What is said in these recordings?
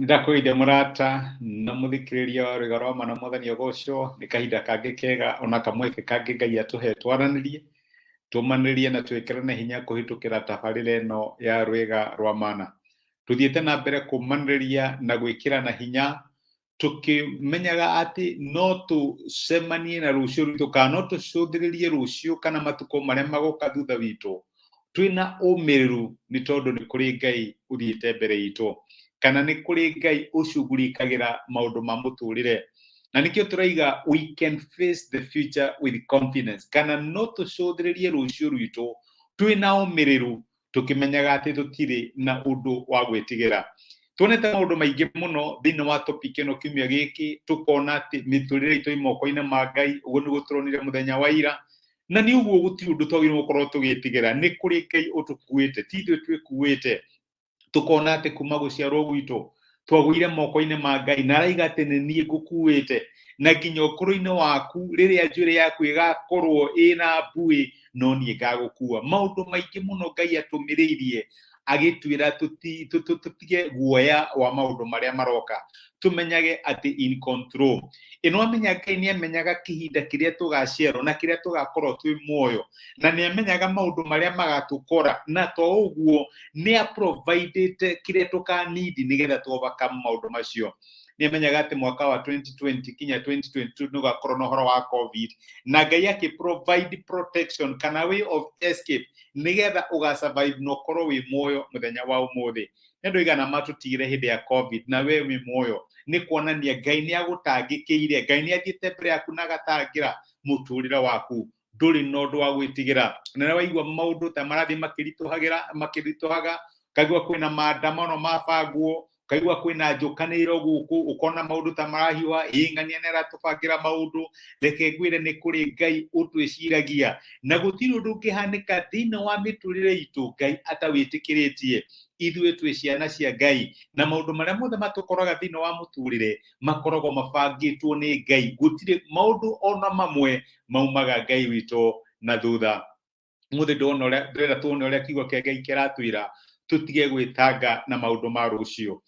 Ndakwĩire mũrata na mũthikĩrĩria wa Rwĩga rwa Ma na Mwathani agocwo. Nĩ kahinda kangĩ kega ona kamweke kangĩ Ngai atũhe twaranĩrie tũmanĩrie na twĩkĩrane hinya kũhĩtũkĩra tabarĩra ĩno ya Rwĩga rwa Mana. Tũthiĩte na mbere kũmanĩrĩria na gwĩkĩrana hinya tũkĩmenyaga atĩ no tũcemanie na rũciũ rwitũ kana no tũcũthĩrĩrie rũciũ kana matukũ marĩa magoka thutha witũ twĩna ũmĩrĩru, nĩ tondũ nĩ kũrĩ Ngai ũthiĩte mbere itũ, kana nĩ kũrĩ Ngai ũcugurikagĩra maũndũ ma mũtũrĩre. Na nĩkĩo tũraiga we can face the future with confidence, kana no tũcũthĩrĩrie rũciũ rwitũ twĩna ũmĩrĩru tũkĩmenyaga atĩ tũtirĩ na ũndũ wa gwĩtigĩra. Tuonete maũndũ maingĩ mũno thĩinĩ wa topic ĩno kiumia gĩkĩ, tũkona atĩ mĩtũrĩre itũ ĩ moko-inĩ ma Ngai. Ũguo nĩ gũtũronire mũthenya wa ira, na nĩ ũguo gũtirĩ ũndũ twagĩrĩirwo gũkorwo tũgĩtigĩra. Nĩ kũrĩ Ngai ũtũkuĩte, ti ithuĩ twĩkuĩte. Tukona atĩ kuma gũciarwo gwitũ twagũire moko-inĩ ma Ngai, na araiga atĩ nĩ niĩ ngũkuĩte, na nginya ũkũrũ-inĩ waku rĩrĩa njuĩrĩ yaku ĩgakorwo ĩna mbuĩ no niĩ ngagũkua. Maũndũ maingĩ mũno Ngai atũmĩrĩirie agĩtwĩra tũtige guoya wa maũndũ marĩa maroka, tũmenyage atĩ in control. Ĩno amenya Ngai nĩ amenyaga kĩhinda kĩrĩa tũgaciarwo na kĩrĩa tũgakorwo twĩ muoyo, na nĩ amenyaga maũndũ marĩa magatũkora, na to ũguo nĩ aprovidete kĩrĩa tũkanidi nĩgetha tu overcome maũndũ macio. Nĩ amenyaga atĩ mwaka wa 2020 kinya 2022 nĩ ũgakorwo na ũhoro wa COVID, na Ngai akĩ-provide protection kana way of escape nĩgetha ũgasurvive na ũkorwo wĩ muoyo mũthenya wa ũmũthĩ. Nĩ andũ aigana matũtigire hĩndĩ ya COVID na we wĩ muoyo, nĩ kuonania Ngai nĩ agũtangĩkĩire, Ngai nĩ athiĩte mbere yaku na agatangĩra mũtũrĩre waku. Ndũrĩ na ũndũ wa gwĩtigĩra. Na waigua maũndũ ta marathiĩ makĩritũhaga, kaigua kwĩna maandamano mabangwo, kaigua kwĩna njũkanĩrĩro gũkũ, ũkona maũndũ ta marahiũha, ng'ania nĩ aratũbangĩra maũndũ. Reke ngwĩre nĩ kũrĩ Ngai ũtwĩciragia, na gũtirĩ ũndũ ũngĩhanĩka thĩinĩ wa mĩtũrĩre itũ Ngai atawĩtĩkĩrĩtie. Ithuĩ twĩ ciana cia Ngai, na maũndũ marĩa mothe matũkoraga thĩinĩ wa mũtũrĩre makoragwo mabangĩtwo nĩ Ngai. Gũtirĩ maũndũ ona mamwe maumaga Ngai witũ na thutha. Mũthĩ ndĩrenda tuone ũrĩa kiugo kĩa Ngai kĩratwĩra tũtige gwĩtanga na maũndũ ma rũciũ.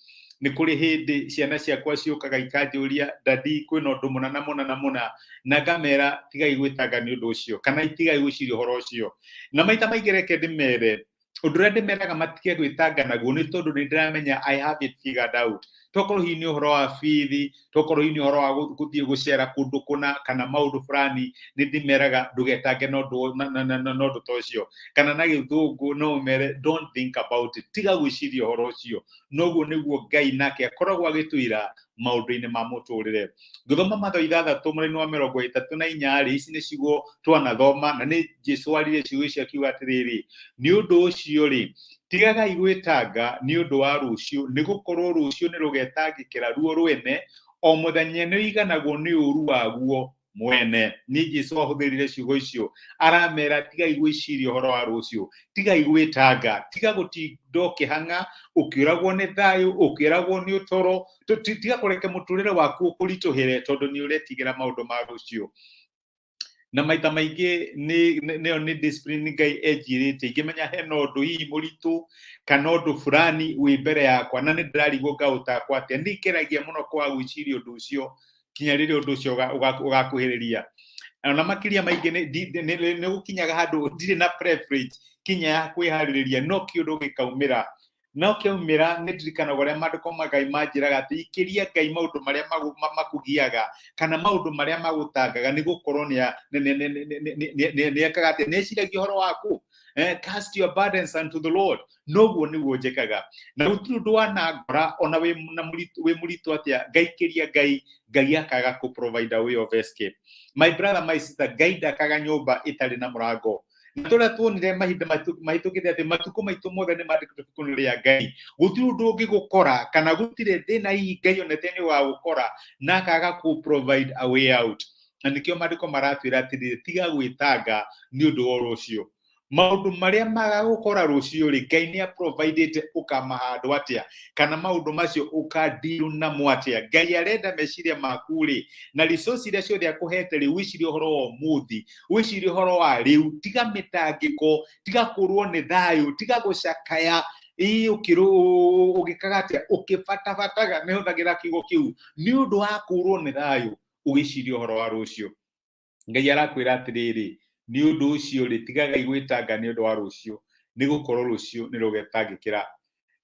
Nĩ kũrĩ hĩndĩ ciana ciakwa ciũkaga ikanjũria, dadi kwĩna ũndũ mũna, na ngamera tigai gwĩtanga nĩ ũndũ ũcio, kana itigai gwĩciria ũhoro ũcio. Na maita maingĩ reke ndĩmere, ũndũ ũrĩa ndĩmeraga matige gwĩtanga naguo nĩ tondũ nĩ ndĩramenya I have it figured out. Tokorwo hihi nĩ ũhoro wa bithi, tokorwo hihi nĩ ũhoro wa gũthiĩ gũcera kũndũ kũna, kana maũndũ fulani, nĩ ndĩmeraga ndũgetange na ũndũ ta ũcio. Kana na gĩthũngũ no ũmere don't think about it, tiga gwĩciria ũhoro ũcio. Noguo nĩguo Ngai nake akoragwo agĩtwĩra maũndũ-inĩ ma mũtũrĩre. Ngũthoma Mathayo 6 mũrongo wa 34, ici nĩ ciugo twanathoma, na nĩ Jesũ arire ciugo ici akiuga atĩrĩrĩ, nĩ ũndũ ũcio rĩ, tigagai gwĩtanga nĩ ũndũ wa rũciũ, nĩ gũkorwo rũciũ nĩ rũgetangĩkĩra ruo rwene, o mũthenya nĩ ũiganagwo nĩ ũru waguo mwene. Nĩ Jesũ ahũthĩrire ciugo icio, aramera tigai gwĩciria ũhoro wa rũciũ, tigai gwĩtanga, tiga gũtinda ũkĩhang'a ũkĩũragwo nĩ thayũ, ũkĩũragwo nĩ ũtoro, tiga kũreke mũtũrĩre waku ũkũritũhĩre tondũ nĩ ũretigĩra maũndũ ma rũciũ. Na maita maingĩ nĩ discipline Ngai enjirĩte, ingĩmenya hena ũndũ hihi mũritũ kana ũndũ fulani wĩ mbere yakwa na nĩ ndĩrarigwo ngaũtakwa atĩa, nĩ ngeragia mũno kwaga gwĩciria ũndũ ũcio kinya rĩrĩa ũndũ ũcio ũgakuhĩrĩria. Na makĩria maingĩ nĩ gũkinyaga handũ ndirĩ na preference kinya ya kwĩharĩrĩria, no kĩũndũ gĩkaumĩra. No kĩaumĩra nĩ ndirikanaga ũrĩa maandĩko ma Ngai manjĩraga atĩ ikĩria Ngai maũndũ marĩa makugiaga kana maũndũ marĩa magũtangaga, nĩ gũkorwo nĩ ekaga atĩ nĩ eciragia ũhoro waku. Cast your burdens unto the Lord. Noguo nĩguo njĩkaga. Na gũtirĩ ũndũ wanangora ona wĩ mũritũ atĩa, ngaikĩria Ngai akaga kũ provide a way of escape. My brother, my sister, Ngai ndakaga nyũmba ĩtarĩ na mũrango. Na tũrĩa tuonire mahinda mahĩtũkĩte atĩ matukũ maitũ mothe nĩ mandĩkĩtwo ibuku-inĩ rĩa Ngai. Gũtirĩ ũndũ ũngĩgũkora kana gũtirĩ thĩna hihi Ngai onete nĩ ũgagũkora na akaga kũ provide a way out. Na nĩkĩo maandĩko maratwĩra atĩrĩrĩ, tiga gwĩtanga nĩ ũndũ wa rũciũ. Maũndũ marĩa magagũkora rũciũ rĩ, Ngai nĩ aprovidete ũkamahandũ atĩa, kana maũndũ macio ũkandiru namo atĩa. Ngai arenda meciria maku rĩ, na resource iria ciothe akũhete rĩ, wĩcirie ũhoro wa ũmũthĩ, wĩcirie ũhoro wa rĩu, tiga mĩtangĩko, tiga kũrwo nĩ thayũ, tiga gũcakaya, ukiru ugikagatia ukifatafataga mehuthagira kiugo kiu ni undu wa kurwo ni thayu ugiciria uhoro wa rucio. Ngai arakwira atiriri ni undu ucio ri tigaga igwitanga ni undu wa rucio ni gukorwo rucio ni rugetangikira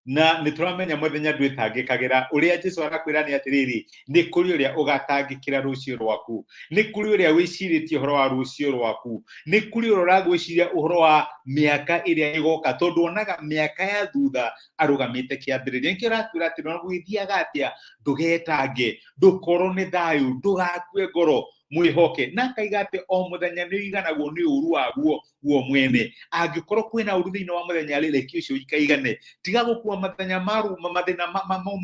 na ni turamenya muthenya ndwitangikagira uria Jesu arakwira ni atiriri ni kuri uria ugatangikira rucio rwaku ni kuri uria wiciritie uhoro wa rucio rwaku ni kuri uria uragwiciria uhoro wa miaka iria igoka tondu onaga miaka ya thutha arugamite kiambiriria nikio arakwira ati no gwithiaga atia ndugetange ndukorwo ni thayu ndugakue ngoro mwihoke na kaiga ati o muthenya ni iganagwo ni uru waguo guo mwene angikorwo kwina uru thiini wa muthenya reke ucio ikaigane tiga gukua mathenya maru mathina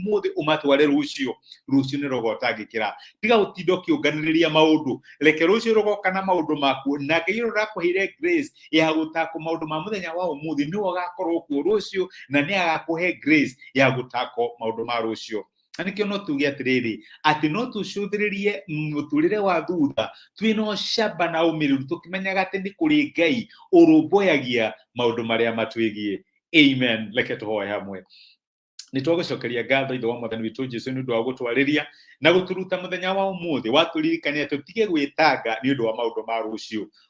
muthi umatware rucio ni rugotangikira tiga utindo kiunganiriria maundu reke rucio rugoka na maundu maku na Ngai urakuheire grace ya gutako maundu ma muthenya wa umuthi ni ugakorwo ku rucio na ni agakuhe grace ya gutako maundu ma rucio. Anikio no tuge atiriri ati no tucuthiririe muturire wa thutha twino shamba na umiriru tukimenyaga ati ni kuri Ngai urumboyagia maundu maria matwigie. Amen. Leke tuhoe hamwe. Nitwagucokeria ngatho ithe wa Mwathani witu Jesu ni undu wa gutwariria na guturuta muthenya wa umuthi waturirikania tutige gwitanga ni undu wa maundu ma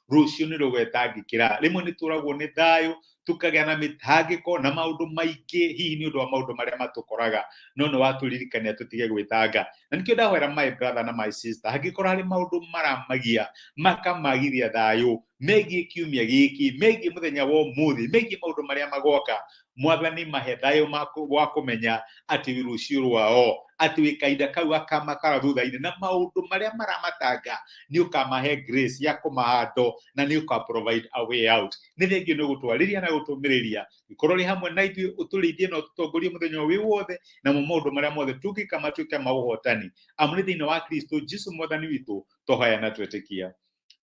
rucio ni rugwetangikira rimwe ni turagwo ni thayu tukagea na mitangiko na maundu maingi hihi ni undu wa maundu maria matukoraga no waturirikania tutige gwitanga na nikio ndahwera my brother na my sister hangikora hari maundu maramagia makamagiria thayu megie kiumia giki megie muthenya wa umuthi megie maundu maria magoka Mwathani mahe thayu wa kumenya ati rucio rwao ati wikaida kau akamakara thutha-ini na maundu maria maramatanga ni ukamahe grace ya kumahando na ni uka provide a way out. Ni thengio ni gutwariria na gutumiriria ikorwo ri hamwe na ithuĩ uturithie na ututongorie muthenya wi wothe na maundu maria mothe tungika matuike ma uhotani amri thiini wa Kristo Jesu Mwathani witu tohaya na twetikia.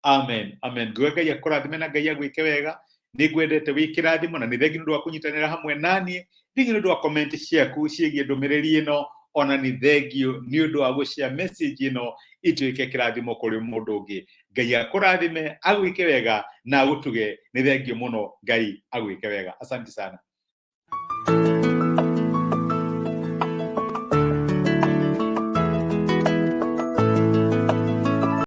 Amen. Amen. Ngai akurathime na Ngai agwike wega. Nigwendete wikirathimo na ni thengio ndu wa kunyitanira hamwe nani thengio ndu wa comment ciaku ciegie ndumiriri ino ona ni thengio ni undu wa gushare message ino ituike kirathimo kuri mundu ungi. Ngai akurathime agwike wega na agutuge ni thengio muno. Ngai agwike wega. Asante sana.